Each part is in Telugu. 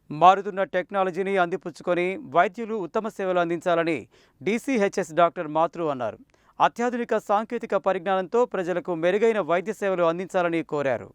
మారుతున్న టెక్నాలజీని అందిపుచ్చుకొని వైద్యులు ఉత్తమ సేవలు అందించాలని డీసీహెచ్ఎస్ డాక్టర్ మాతృ అన్నారు. అత్యాధునిక సాంకేతిక పరిజ్ఞానంతో ప్రజలకు మెరుగైన వైద్య సేవలు అందించాలని కోరారు.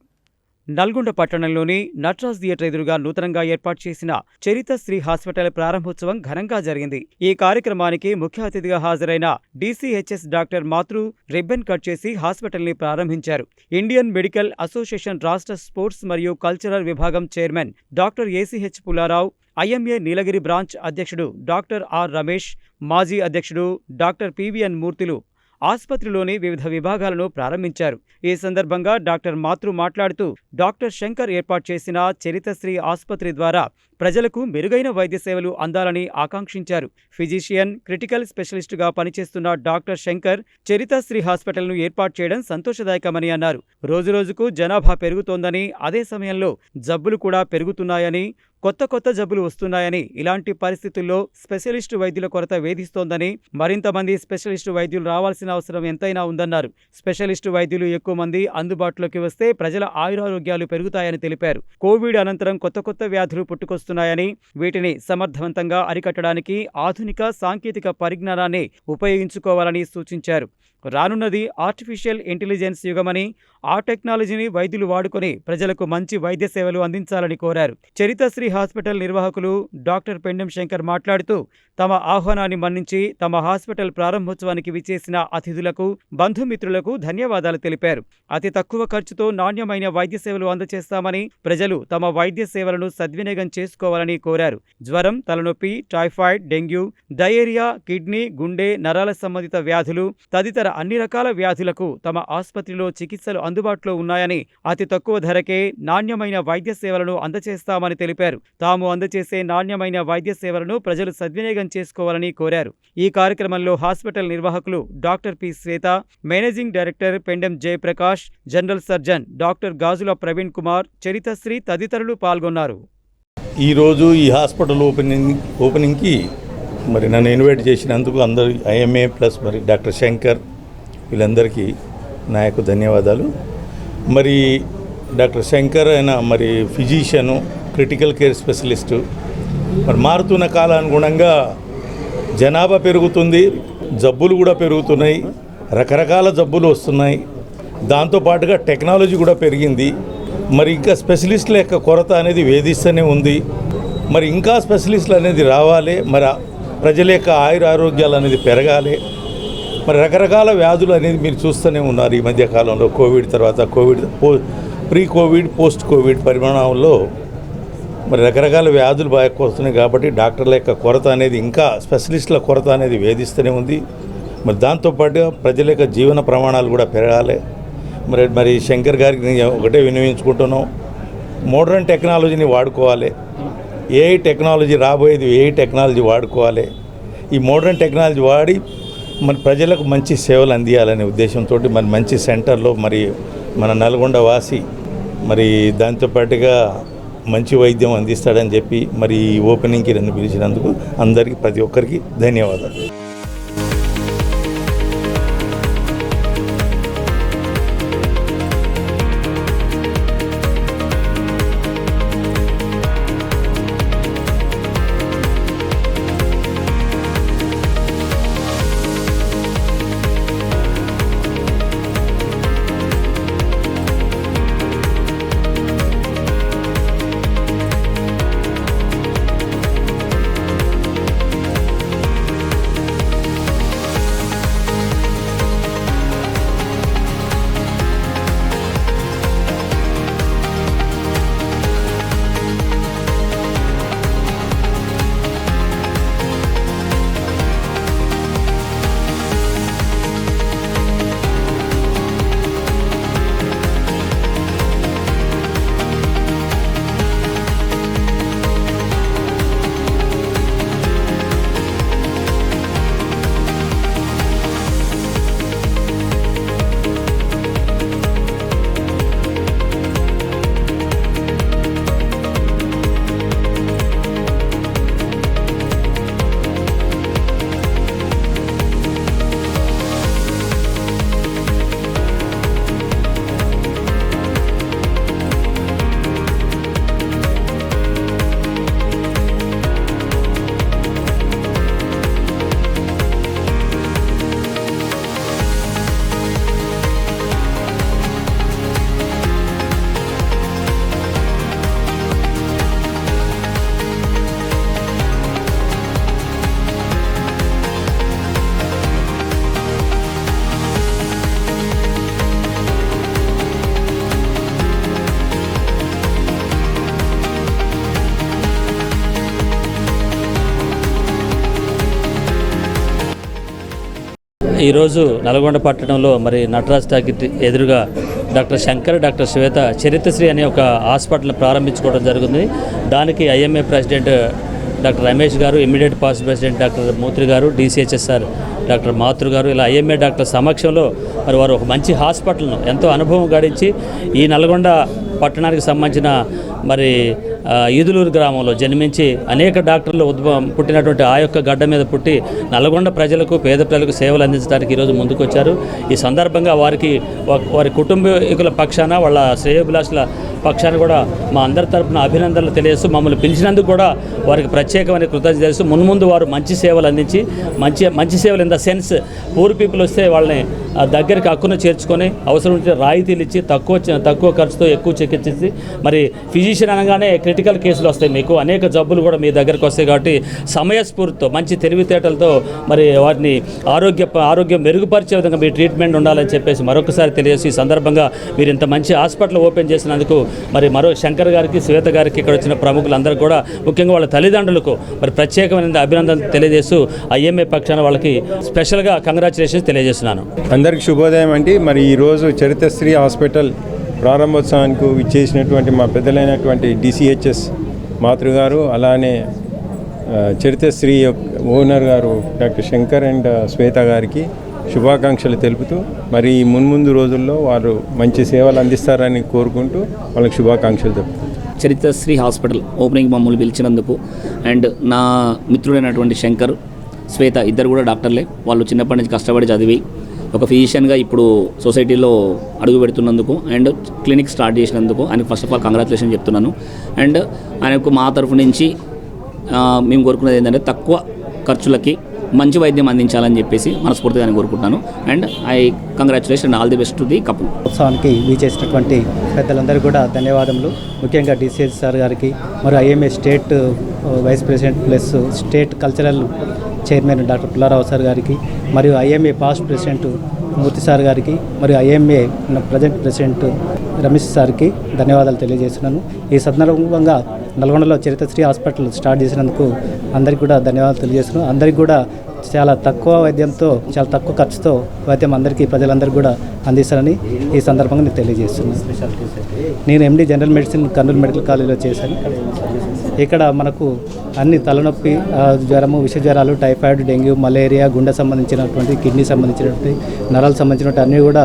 నల్గొండ పట్టణంలోని నట్రాజ్ థియేటర్ ఎదురుగా నూతనంగా ఏర్పాటు చేసిన చరిత శ్రీ హాస్పిటల్ ప్రారంభోత్సవం ఘనంగా జరిగింది. ఈ కార్యక్రమానికి ముఖ్య అతిథిగా హాజరైన డీసీహెచ్ఎస్ డాక్టర్ మాతృ రిబ్బన్ కట్ చేసి హాస్పిటల్ని ప్రారంభించారు. ఇండియన్ మెడికల్ అసోసియేషన్ రాష్ట్ర స్పోర్ట్స్ మరియు కల్చరల్ విభాగం chairman doctor ACH Pullarao, IMA Nilagiri branch అధ్యక్షుడు డాక్టర్ ఆర్ రమేష్, మాజీ అధ్యక్షుడు డాక్టర్ పివిఎన్ మూర్తులు ఆసుపత్రిలోని వివిధ విభాగాలను ప్రారంభించారు. ఈ సందర్భంగా డాక్టర్ మాతృ మాట్లాడుతూ డాక్టర్ శంకర్ ఏర్పాటు చేసిన చరితశ్రీ ఆసుపత్రి ద్వారా ప్రజలకు మెరుగైన వైద్య సేవలు అందాలని ఆకాంక్షించారు. ఫిజిషియన్, క్రిటికల్ స్పెషలిస్టుగా పనిచేస్తున్న డాక్టర్ శంకర్ చరితశ్రీ హాస్పిటల్ను ఏర్పాటు చేయడం సంతోషదాయకమని అన్నారు. రోజురోజుకు జనాభా పెరుగుతోందని, అదే సమయంలో జబ్బులు కూడా పెరుగుతున్నాయని, కొత్త జబ్బులు వస్తున్నాయని, ఇలాంటి పరిస్థితుల్లో స్పెషలిస్టు వైద్యుల కొరత వేధిస్తోందని, మరింత మంది స్పెషలిస్టు వైద్యులు రావాల్సిన అవసరం ఎంతైనా ఉందన్నారు. స్పెషలిస్టు వైద్యులు ఎక్కువ మంది అందుబాటులోకి వస్తే ప్రజల ఆయురారోగ్యాలు పెరుగుతాయని తెలిపారు. కోవిడ్ అనంతరం కొత్త వ్యాధులు పుట్టుకొస్తున్నాయని, వీటిని సమర్థవంతంగా అరికట్టడానికి ఆధునిక సాంకేతిక పరిజ్ఞానాన్ని ఉపయోగించుకోవాలని సూచించారు. రానున్నది ఆర్టిఫిషియల్ ఇంటెలిజెన్స్ యుగమని, ఆ టెక్నాలజీని వైద్యులు వాడుకొని ప్రజలకు మంచి వైద్య సేవలు అందించాలని కోరారు. చరితశ్రీ హాస్పిటల్ నిర్వాహకులు డాక్టర్ పెండెం శంకర్ మాట్లాడుతూ తమ ఆహ్వానాన్ని మన్నించి తమ హాస్పిటల్ ప్రారంభోత్సవానికి విచ్చేసిన అతిథులకు, బంధుమిత్రులకు ధన్యవాదాలు తెలిపారు. అతి తక్కువ ఖర్చుతో నాణ్యమైన వైద్య సేవలు అందజేస్తామని, ప్రజలు తమ వైద్య సేవలను సద్వినియోగం చేసుకోవాలని కోరారు. జ్వరం, తలనొప్పి, టైఫాయిడ్, డెంగ్యూ, డయేరియా, కిడ్నీ, గుండె, నరాల సంబంధిత వ్యాధులు తదితర అన్ని రకాల వ్యాధులకు తమ ఆసుపత్రిలో చికిత్సలు అందుబాటులో ఉన్నాయని, అతి తక్కువ ధరకే నాణ్యమైన వైద్య సేవలను అందజేస్తామని తెలిపారు. తాము అందజేసే నాణ్యమైన వైద్య సేవలను ప్రజలు సద్వినియోగం చేసుకోవాలని కోరారు. ఈ కార్యక్రమంలో హాస్పిటల్ నిర్వాహకులు doctor P Shweta, managing director Pendem Jayaprakash, general surgeon doctor Gajula Praveen Kumar, Charitasri తదితరులు పాల్గొన్నారు. ఈరోజు ఈ హాస్పిటల్ ఓపెనింగ్కి మరి నన్ను ఇన్వైట్ చేసినందుకు అందరూ ఐఎంఏ ప్లస్ మరి డాక్టర్ శంకర్ వీళ్ళందరికీ నా యొక్క ధన్యవాదాలు. మరి డాక్టర్ శంకర్ ఆయన మరి ఫిజిషియను, క్రిటికల్ కేర్ స్పెషలిస్టు. మరి మారుతున్న కాలానుగుణంగా జనాభా పెరుగుతుంది, జబ్బులు కూడా పెరుగుతున్నాయి, రకరకాల జబ్బులు వస్తున్నాయి. దాంతోపాటుగా టెక్నాలజీ కూడా పెరిగింది. మరి ఇంకా స్పెషలిస్టుల యొక్క కొరత అనేది వేధిస్తూనే ఉంది. మరి ఇంకా స్పెషలిస్టులు అనేది రావాలి, మరి ప్రజల యొక్క ఆరోగ్యాలు అనేది పెరగాలి. మరి రకరకాల వ్యాధులు అనేది మీరు చూస్తూనే ఉన్నారు ఈ మధ్య కాలంలో. కోవిడ్ తర్వాత ప్రీ కోవిడ్, పోస్ట్ కోవిడ్ పరిమాణంలో మరి రకరకాల వ్యాధులు బాగా వస్తున్నాయి. కాబట్టి డాక్టర్ల యొక్క కొరత అనేది, ఇంకా స్పెషలిస్టుల కొరత అనేది వేధిస్తూనే ఉంది. మరి దాంతోపాటుగా ప్రజల యొక్క జీవన ప్రమాణాలు కూడా పెరగాలి. మరి శంకర్ గారికి నేను ఒకటే విన్నవించుకుంటున్నాం, మోడర్న్ టెక్నాలజీని వాడుకోవాలి. ఏఐ టెక్నాలజీ రాబోయేది, ఏఐ టెక్నాలజీ వాడుకోవాలి. ఈ మోడర్న్ టెక్నాలజీ వాడి మరి ప్రజలకు మంచి సేవలు అందియాలనే ఉద్దేశంతో మరి మంచి సెంటర్లో మరి మన నల్గొండ వాసి మరి దాంతోపాటుగా మంచి వైద్యం అందిస్తాడని చెప్పి మరి ఈ ఓపెనింగ్కి నన్ను పిలిచినందుకు అందరికీ, ప్రతి ఒక్కరికి ధన్యవాదాలు. ఈరోజు నల్గొండ పట్టణంలో మరి నటరాజ్ టాకీ ఎదురుగా డాక్టర్ శంకర్, డాక్టర్ శ్వేత చరిత్రశ్రీ అనే ఒక హాస్పిటల్ని ప్రారంభించుకోవడం జరిగింది. దానికి ఐఎంఏ ప్రెసిడెంట్ డాక్టర్ రమేష్ గారు, ఇమ్మీడియట్ పాస్ట్ ప్రెసిడెంట్ డాక్టర్ మూత్రి గారు, DCHSR డాక్టర్ మాతృ గారు, ఇలా ఐఎంఏ డాక్టర్ సమక్షంలో మరి వారు ఒక మంచి హాస్పిటల్ను ఎంతో అనుభవం గడించి ఈ నల్గొండ పట్టణానికి సంబంధించిన మరి ఈదులూరు గ్రామంలో జన్మించి అనేక డాక్టర్లు పుట్టినటువంటి ఆ యొక్క గడ్డ మీద పుట్టి నల్గొండ ప్రజలకు, పేద ప్రజలకు సేవలు అందించడానికి ఈరోజు ముందుకొచ్చారు. ఈ సందర్భంగా వారి కుటుంబీకుల పక్షాన, వాళ్ళ శ్రేయోభిలాషుల పక్షాన కూడా మా అందరి తరపున అభినందనలు తెలియజేస్తూ, మమ్మల్ని పిలిచినందుకు కూడా వారికి ప్రత్యేకమైన కృతజ్ఞతలు తెలుస్తూ, మున్ముందు వారు మంచి సేవలు అందించి మంచి సేవలు in the sense poor people వస్తే వాళ్ళని దగ్గరికి హక్కును చేర్చుకొని అవసరం ఉంటే రాయితీలు ఇచ్చి తక్కువ ఖర్చుతో ఎక్కువ చికిత్సించి, మరి ఫిజిషియన్ అనగానే క్రిటికల్ కేసులు వస్తాయి, మీకు అనేక జబ్బులు కూడా మీ దగ్గరికి వస్తాయి కాబట్టి సమయస్ఫూర్తితో మంచి తెలివితేటలతో మరి వాటిని ఆరోగ్యం మెరుగుపరిచే విధంగా మీ ట్రీట్మెంట్ ఉండాలని చెప్పేసి మరొకసారి తెలియజేసి, ఈ సందర్భంగా మీరు ఇంత మంచి హాస్పిటల్ ఓపెన్ చేసినందుకు మరి శంకర్ గారికి, శ్వేత గారికి, ఇక్కడ వచ్చిన ప్రముఖులందరూ కూడా ముఖ్యంగా వాళ్ళ తల్లిదండ్రులకు మరి ప్రత్యేకమైన అభినందనలు తెలియజేస్తూ ఐఎంఏ పక్షాన వాళ్ళకి స్పెషల్గా కంగ్రాచులేషన్స్ తెలియజేస్తున్నాను. అందరికి శుభోదయం అండి. మరి ఈరోజు చరిత్రశ్రీ హాస్పిటల్ ప్రారంభోత్సవానికి ఇచ్చేసినటువంటి మా పెద్దలైనటువంటి DCHS మాతృ గారు, అలానే చరిత్రశ్రీ ఓనర్ గారు డాక్టర్ శంకర్ అండ్ శ్వేత గారికి శుభాకాంక్షలు తెలుపుతూ, మరి మున్ముందు రోజుల్లో వారు మంచి సేవలు అందిస్తారని కోరుకుంటూ వాళ్ళకి శుభాకాంక్షలు తెలుపుతారు. చరిత్రశ్రీ హాస్పిటల్ ఓపెనింగ్ మమ్మల్ని పిలిచినందుకు అండ్ నా మిత్రుడైనటువంటి శంకర్, శ్వేత ఇద్దరు కూడా డాక్టర్లే. వాళ్ళు చిన్నప్పటి నుంచి కష్టపడి చదివి ఒక ఫిజిషియన్గా ఇప్పుడు సొసైటీలో అడుగు పెడుతున్నందుకు అండ్ క్లినిక్ స్టార్ట్ చేసినందుకు ఆయనకు ఫస్ట్ ఆఫ్ ఆల్ కంగ్రాచులేషన్ చెప్తున్నాను. అండ్ ఆయనకు మా తరఫు నుంచి మేము కోరుకునేది ఏంటంటే తక్కువ ఖర్చులకి మంచి వైద్యం అందించాలని చెప్పేసి మనస్ఫూర్తిగా నేను కోరుకుంటున్నాను. And I congratulation all the best to the couple. ఉత్సవానికి వీచేసినటువంటి పెద్దలందరూ కూడా ధన్యవాదములు. ముఖ్యంగా DCHS గారికి, మరియు IMA state vice president plus state cultural chairman doctor Pullarao sir గారికి, మరియు IMA past president Murthy sir గారికి, మరియు IMA ప్రజెంట్ ప్రెసిడెంట్ రమేష్ సార్కి ధన్యవాదాలు తెలియజేస్తున్నాను. ఈ సందర్భంగా నల్గొండలో చరిత్రశ్రీ హాస్పిటల్ స్టార్ట్ చేసినందుకు అందరికీ కూడా ధన్యవాదాలు తెలియజేస్తున్నాను. అందరికీ కూడా చాలా తక్కువ వైద్యంతో, చాలా తక్కువ ఖర్చుతో వైద్యం అందరికీ, ప్రజలందరికీ కూడా అందిస్తారని ఈ సందర్భంగా నేను తెలియజేస్తున్నాను. నేను MD general medicine Kurnool medical కాలేజీలో చేశాను. ఇక్కడ మనకు అన్ని తలనొప్పి, జ్వరము, విష జ్వరాలు, టైఫాయిడ్, డెంగ్యూ, మలేరియా, గుండె సంబంధించినటువంటి, కిడ్నీ సంబంధించినటువంటి, నరాలకు సంబంధించినటువంటి అన్నీ కూడా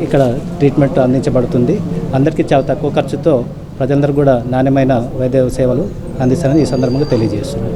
ఇక్కడ ట్రీట్మెంట్ అందించబడుతుంది. అందరికీ చాలా తక్కువ ఖర్చుతో ప్రజలందరూ కూడా నాణ్యమైన వైద్య సేవలు అందిస్తారని ఈ సందర్భంగా తెలియజేస్తున్నాను.